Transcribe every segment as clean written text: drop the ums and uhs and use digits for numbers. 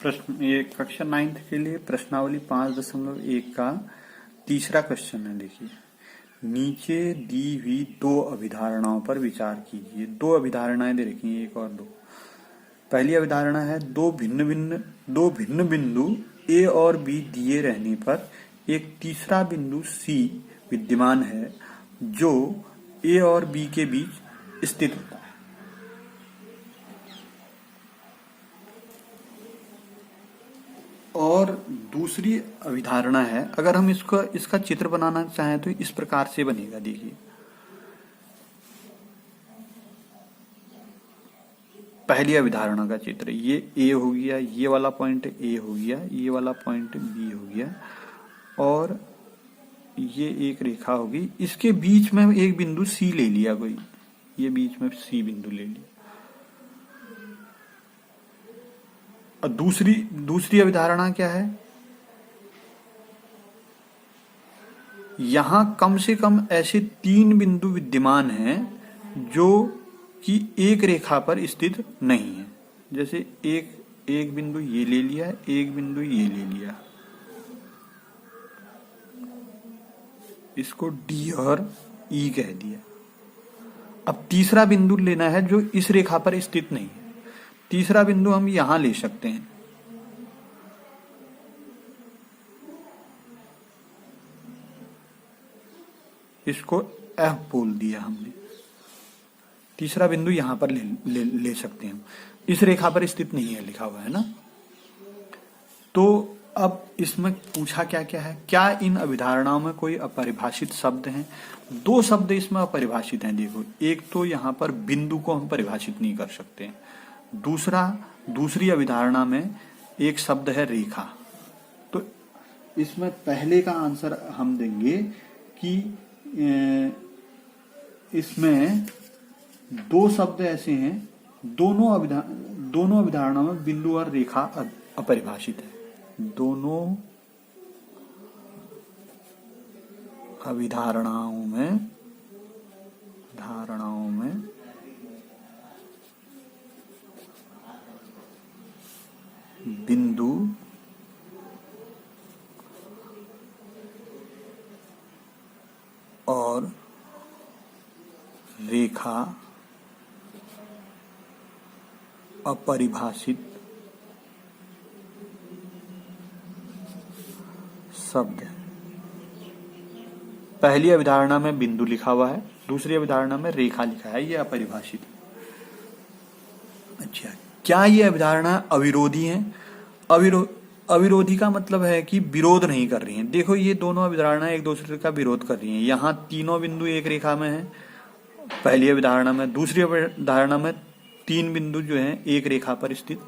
प्रश्न ये कक्षा 9th के लिए प्रश्नावली 5.1 का तीसरा क्वेश्चन है। देखिए, नीचे दी हुई दो अभिधारणाओं पर विचार कीजिए। दो अभिधारणाएं दे रखी हैं, एक और दो। पहली अभिधारणा है दो भिन्न बिंदु ए और बी दिए रहने पर एक तीसरा बिंदु सी विद्यमान है जो ए और बी के बीच स्थित होता है। और दूसरी अभिधारणा है, अगर हम इसका चित्र बनाना चाहें तो इस प्रकार से बनेगा। देखिए, पहली अभिधारणा का चित्र, ये ए हो गया, ये वाला पॉइंट ए हो गया, ये वाला पॉइंट बी हो गया और ये एक रेखा होगी। इसके बीच में एक बिंदु सी ले लिया कोई, ये बीच में सी बिंदु ले लिया। और दूसरी अभिधारणा क्या है, यहां कम से कम ऐसे तीन बिंदु विद्यमान हैं जो कि एक रेखा पर स्थित नहीं है। जैसे एक बिंदु ये ले लिया, एक बिंदु ये ले लिया, इसको डी और ई कह दिया। अब तीसरा बिंदु लेना है जो इस रेखा पर स्थित नहीं है। तीसरा बिंदु हम यहां ले सकते हैं, इसको एफ बोल दिया हमने। तीसरा बिंदु यहां पर ले सकते हैं हम, इस रेखा पर स्थित नहीं है लिखा हुआ है ना। तो अब इसमें पूछा क्या क्या है, क्या इन अभिधारणाओं में कोई अपरिभाषित शब्द हैं? दो शब्द इसमें अपरिभाषित हैं। देखो, एक तो यहां पर बिंदु को हम परिभाषित नहीं कर सकते, दूसरी अभिधारणा में एक शब्द है रेखा। तो इसमें पहले का आंसर हम देंगे कि इसमें दो शब्द ऐसे हैं, दोनों अभिधारणाओं में बिंदु और रेखा अपरिभाषित है। दोनों अभिधारणाओं में बिंदु और रेखा अपरिभाषित शब्द है। पहली अभिधारणा में बिंदु लिखा हुआ है, दूसरी अभिधारणा में रेखा लिखा है, ये अपरिभाषित है। अच्छा, क्या ये अभिधारणा अविरोधी है? अविरोधी का मतलब है कि विरोध नहीं कर रही हैं। देखो, ये दोनों अभिधारणाएं एक दूसरे का विरोध कर रही हैं। यहाँ तीनों बिंदु एक रेखा में हैं पहली अभिधारणा में, दूसरी अभिधारणा में तीन बिंदु जो हैं एक रेखा पर स्थित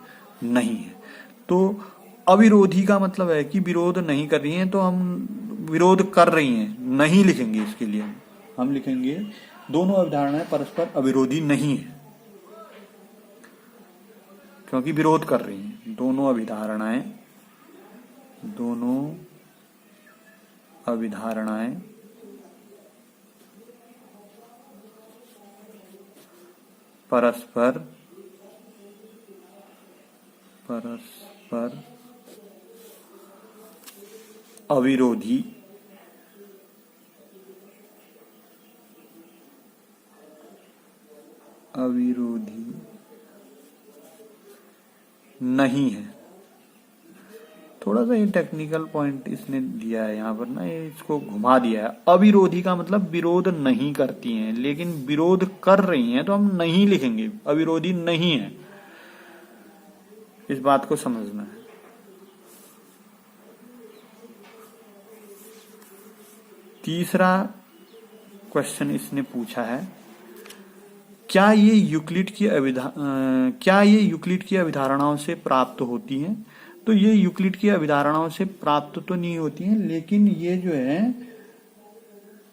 नहीं है। तो अविरोधी का मतलब है कि विरोध नहीं कर रही हैं, तो हम विरोध कर रही हैं नहीं लिखेंगे। इसके लिए हम लिखेंगे दोनों अभिधारणाएं परस्पर अविरोधी नहीं है, क्योंकि विरोध कर रही हैं। दोनों अभिधारणाएं परस्पर अविरोधी नहीं है। थोड़ा सा ये टेक्निकल पॉइंट इसने दिया है यहाँ पर ना, ये इसको घुमा दिया है। अविरोधी का मतलब विरोध नहीं करती हैं, लेकिन विरोध कर रही हैं तो हम नहीं लिखेंगे, अविरोधी नहीं है। इस बात को समझना है। तीसरा क्वेश्चन इसने पूछा है, क्या ये यूक्लिड की अभिधारणाओं से प्राप्त होती हैं? तो ये यूक्लिड की अभिधारणाओं से प्राप्त तो नहीं होती हैं, लेकिन ये जो है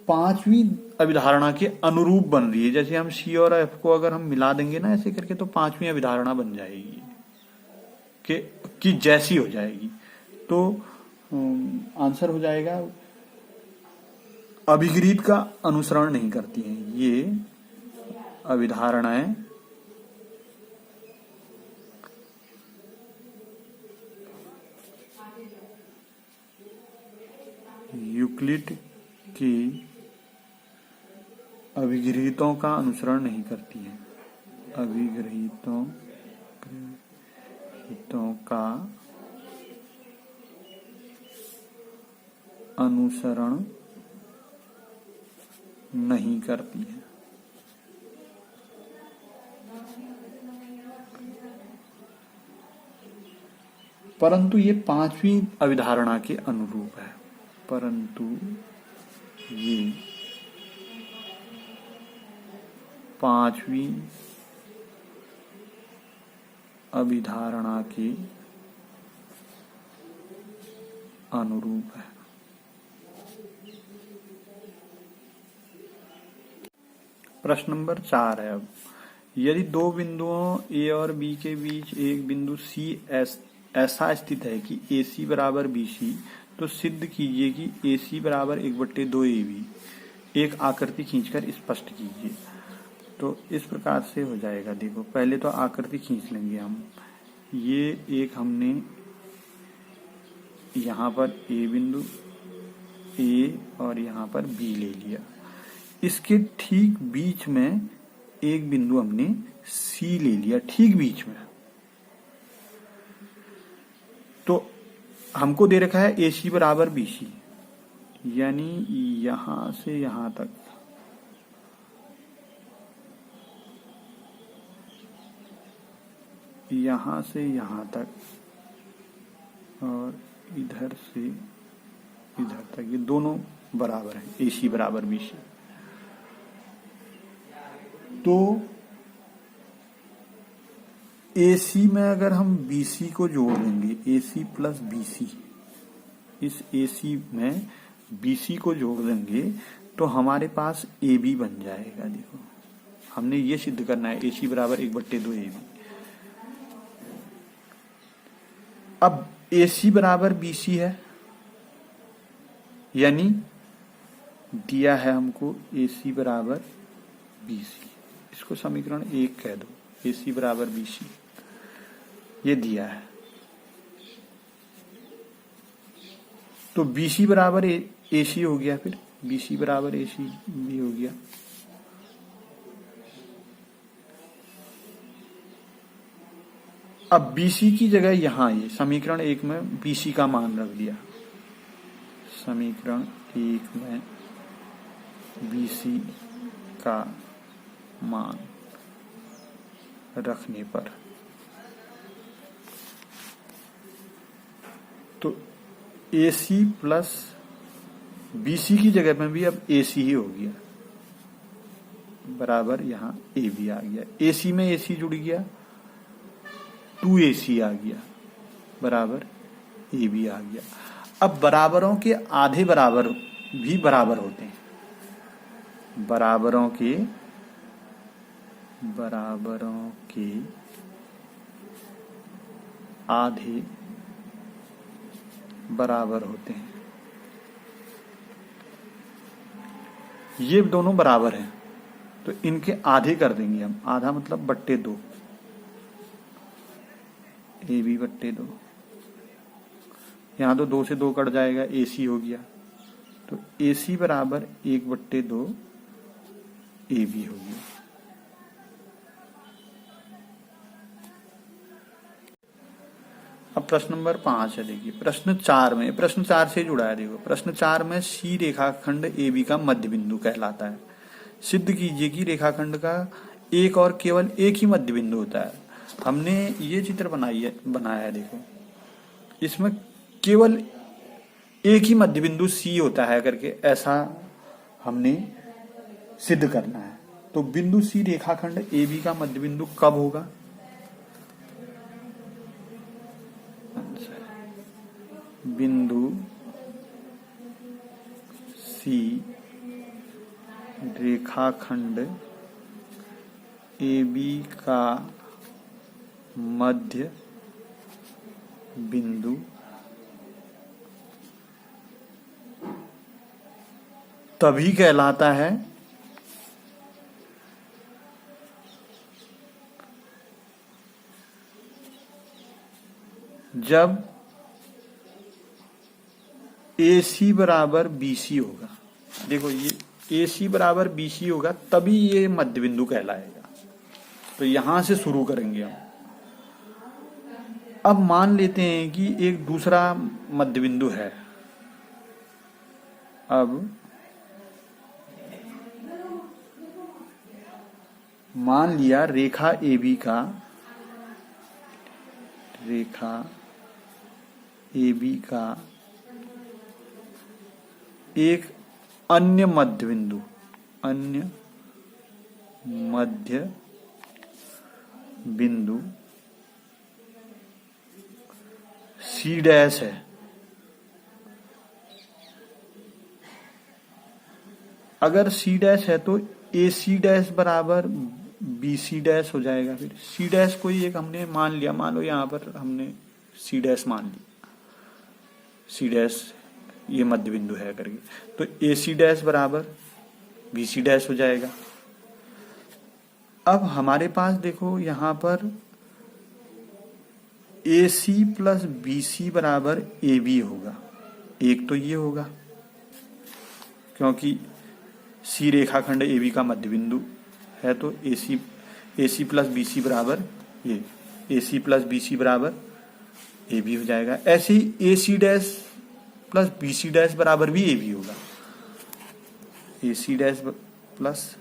पांचवी अभिधारणा के अनुरूप बन रही है। जैसे हम सी और एफ को अगर हम मिला देंगे ना ऐसे करके, तो पांचवी अभिधारणा बन जाएगी कि जैसी हो जाएगी। तो आंसर हो जाएगा अभिग्रीड का अनुसरण नहीं करती हैं ये अभिधारणाएं, यूक्लिड के अभिगृहीतों का अनुसरण नहीं करती है। अभिगृहीतों का अनुसरण नहीं करती है। परंतु ये पांचवी अभिधारणा के अनुरूप है। परंतु ये पांचवी अभिधारणा के अनुरूप है। प्रश्न नंबर 4 है। अब यदि दो बिंदुओं ए और बी के बीच एक बिंदु सी ऐसा स्थित है कि AC बराबर BC, तो सिद्ध कीजिए कि AC बराबर 1/2 AB। एक आकृति खींचकर स्पष्ट कीजिए। तो इस प्रकार से हो जाएगा। देखो, पहले तो आकृति खींच लेंगे हम। ये एक हमने यहाँ पर A बिंदु A और यहाँ पर B ले लिया। इसके ठीक बीच में एक बिंदु हमने C ले लिया, ठीक बीच में। तो हमको दे रखा है AC बराबर BC, यानी यहां से यहां तक, यहां से यहां तक और इधर से इधर तक, ये दोनों बराबर हैं। AC बराबर BC। तो AC में अगर हम BC को जोड़ देंगे, AC प्लस BC, इस AC में BC को जोड़ देंगे तो हमारे पास AB बन जाएगा। देखो, हमने ये सिद्ध करना है, AC बराबर 1/2 AB। अब AC बराबर BC है, यानी दिया है हमको AC बराबर BC। इसको समीकरण 1 कह दो, AC बराबर BC ये दिया है। तो BC बराबर AC हो गया, फिर BC बराबर AC भी हो गया। अब BC की जगह यहां ये समीकरण 1 में BC का मान रख दिया। समीकरण 1 में BC का मान रखने पर तो AC प्लस BC की जगह में भी अब AC ही हो गया, बराबर यहां AB आ गया। AC में AC जुड़ गया, 2AC आ गया, बराबर AB आ गया। अब बराबरों के आधे बराबर भी बराबर होते हैं। बराबरों के आधे बराबर होते हैं। ये दोनों बराबर हैं तो इनके आधे कर देंगे हम। आधा मतलब 2/2, AB/2। यहां तो 2 से 2 कट जाएगा, AC हो गया। तो AC बराबर 1/2 AB हो गया। अब प्रश्न नंबर 5 है। देखिए, प्रश्न 4 से जुड़ा है। देखो, प्रश्न 4 में C रेखाखंड AB का मध्य बिंदु कहलाता है। सिद्ध कीजिए कि रेखाखंड का एक और केवल एक ही मध्य बिंदु होता है। हमने ये चित्र बनाया है। देखो, इसमें केवल एक ही मध्य बिंदु C होता है करके ऐसा हमने सिद्ध करना है। तो बिंदु C रेखाखंड AB का मध्य बिंदु कब होगा? बिंदु C रेखाखंड AB का मध्य बिंदु तभी कहलाता है जब ए सी बराबर बी सी होगा। देखो ये ए सी बराबर बी सी होगा तभी ये मध्य बिंदु कहलाएगा। तो यहां से शुरू करेंगे हम। अब मान लेते हैं कि एक दूसरा मध्य बिंदु है। अब मान लिया रेखा AB का एक अन्य मध्य बिंदु C डैश है। अगर C डैश है तो AC डैश बराबर BC डैश हो जाएगा। फिर C डैश कोई एक हमने मान लिया, मान लो यहां पर हमने C डैश मान लिया, C डैश ये मध्य बिंदु है करके, तो AC डैश बराबर BC डैश हो जाएगा। अब हमारे पास देखो यहां पर AC प्लस BC बराबर AB होगा। एक तो ये होगा क्योंकि C रेखाखंड AB का मध्य बिंदु है, तो AC प्लस BC बराबर ये AC प्लस BC बराबर AB हो जाएगा। ऐसे ही AC dash plus BC dash बराबर भी AB होगा। AC dash plus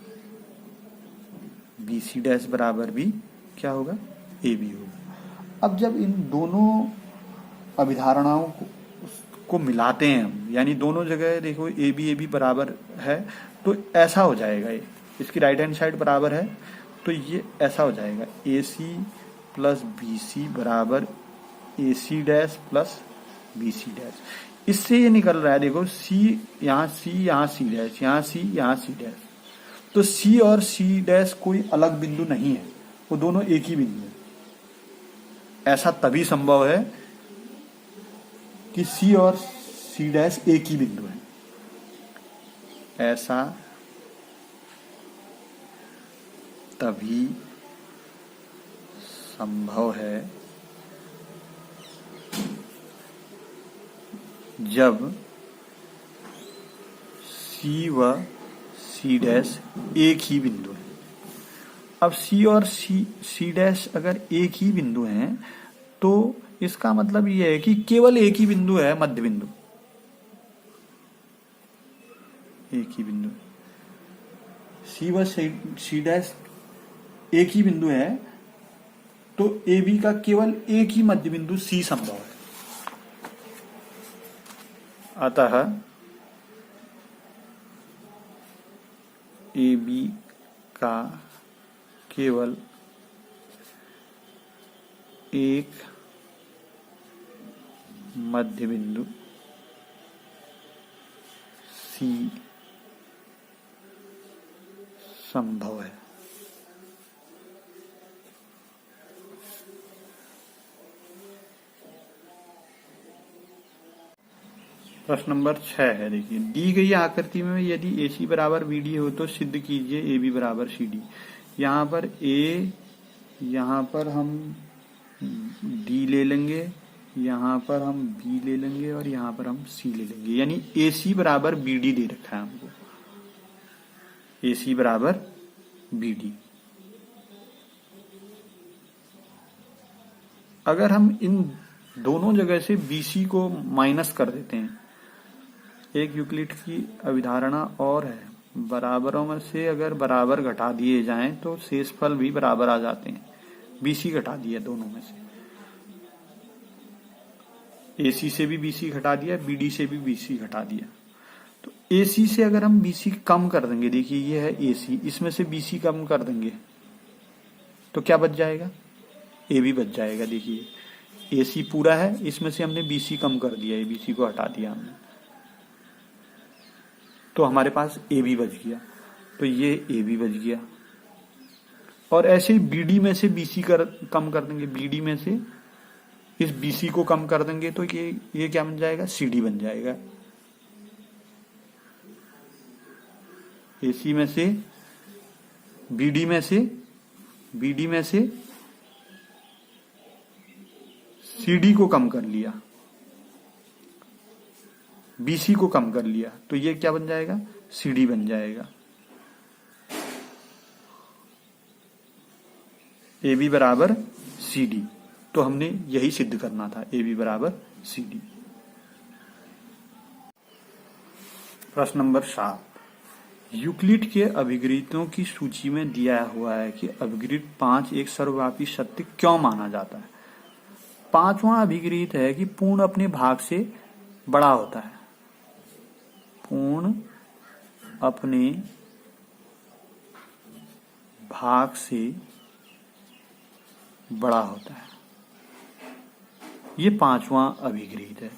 BC dash बराबर भी क्या होगा, AB होगा। अब जब इन दोनों अभिधारणाओं को मिलाते हैं हम, यानी दोनों जगह देखो AB बराबर है, तो ऐसा हो जाएगा। ये इसकी राइट हैंड साइड बराबर है तो ये ऐसा हो जाएगा AC प्लस BC बराबर AC dash plus BC dash. इससे ये निकल रहा है देखो C यहाँ C डैश, यहाँ C डैश, तो C और C डैश कोई अलग बिंदु नहीं है, वो दोनों एक ही बिंदु है। ऐसा तभी संभव है कि C और C डैश एक ही बिंदु है। ऐसा तभी संभव है जब C व C डैश एक ही बिंदु है। अब C और C डैश अगर एक ही बिंदु हैं तो इसका मतलब यह है कि केवल एक ही बिंदु है मध्य बिंदु, एक ही बिंदु है। C व C डैश एक ही बिंदु है तो AB का केवल एक ही मध्य बिंदु C संभव है। अतः AB का केवल एक मध्य बिंदु C संभव है। प्रश्न नंबर 6 है। देखिए दी गई आकृति में यदि AC बराबर BD हो तो सिद्ध कीजिए AB बराबर CD। यहाँ पर A, यहाँ पर हम D ले लेंगे, यहाँ पर हम B ले लेंगे और यहाँ पर हम C ले लेंगे, यानी AC बराबर BD दे रखा है हमको, AC बराबर BD। अगर हम इन दोनों जगह से BC को माइनस कर देते हैं, एक यूक्लिड की अभिधारणा और है, बराबरों में से अगर बराबर घटा दिए जाएं तो शेषफल भी बराबर आ जाते हैं। BC घटा दिया दोनों में से, AC से भी BC घटा दिया, BD से भी BC घटा दिया, तो AC से अगर हम BC कम कर देंगे, देखिए ये है AC, इसमें से BC कम कर देंगे तो क्या बच जाएगा, AB बच जाएगा। देखिए AC पूरा है, इसमें से हमने BC कम कर दिया, ABC को हटा दिया हमने, तो हमारे पास AB बच गया, तो ये AB बच गया। और ऐसे ही BD में से BC कम कर देंगे, BD में से इस BC को कम कर देंगे तो ये क्या बन जाएगा, CD बन जाएगा। AC में से BD में से CD को कम कर लिया, BC को कम कर लिया तो ये क्या बन जाएगा, CD बन जाएगा। AB बराबर CD, तो हमने यही सिद्ध करना था, AB बराबर CD। प्रश्न नंबर 7, यूक्लिड के अभिगृहितों की सूची में दिया हुआ है कि अभिगृहित 5 एक सर्वव्यापी सत्य क्यों माना जाता है। पांचवा अभिगृहित है कि पूर्ण अपने भाग से बड़ा होता है। पूर्ण अपने भाग से बड़ा होता है, ये पांचवा अभिगृहित है।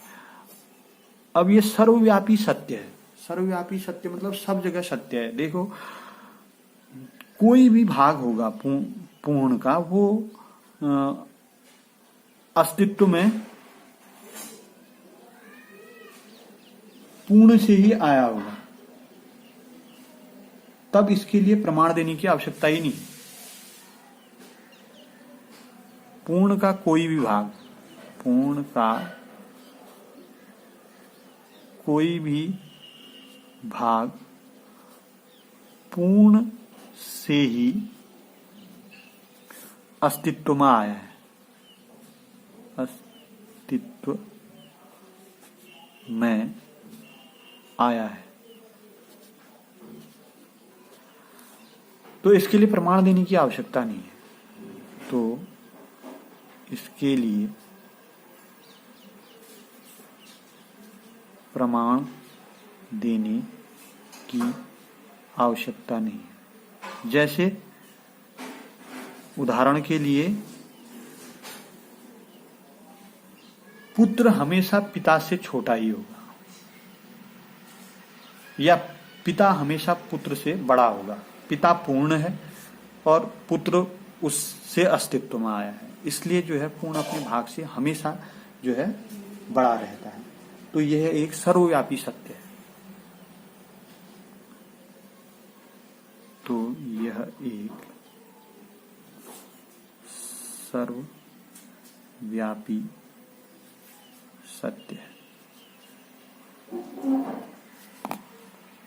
अब ये सर्वव्यापी सत्य है। सर्वव्यापी सत्य मतलब सब जगह सत्य है। देखो, कोई भी भाग होगा पूर्ण का, वो अस्तित्व में पूर्ण से ही आया होगा, तब इसके लिए प्रमाण देने की आवश्यकता ही नहीं। पूर्ण का कोई भी भाग, पूर्ण का कोई भी भाग पूर्ण से ही अस्तित्व में आया है, अस्तित्व में आया है। तो इसके लिए प्रमाण देने की आवश्यकता नहीं है। तो इसके लिए प्रमाण देने की आवश्यकता नहीं है। जैसे उदाहरण के लिए, पुत्र हमेशा पिता से छोटा ही होगा, या पिता हमेशा पुत्र से बड़ा होगा। पिता पूर्ण है और पुत्र उससे अस्तित्व में आया है, इसलिए जो है पूर्ण अपने भाग से हमेशा जो है बड़ा रहता है। तो यह एक सर्वव्यापी सत्य है। तो यह एक सर्वव्यापी सत्य है।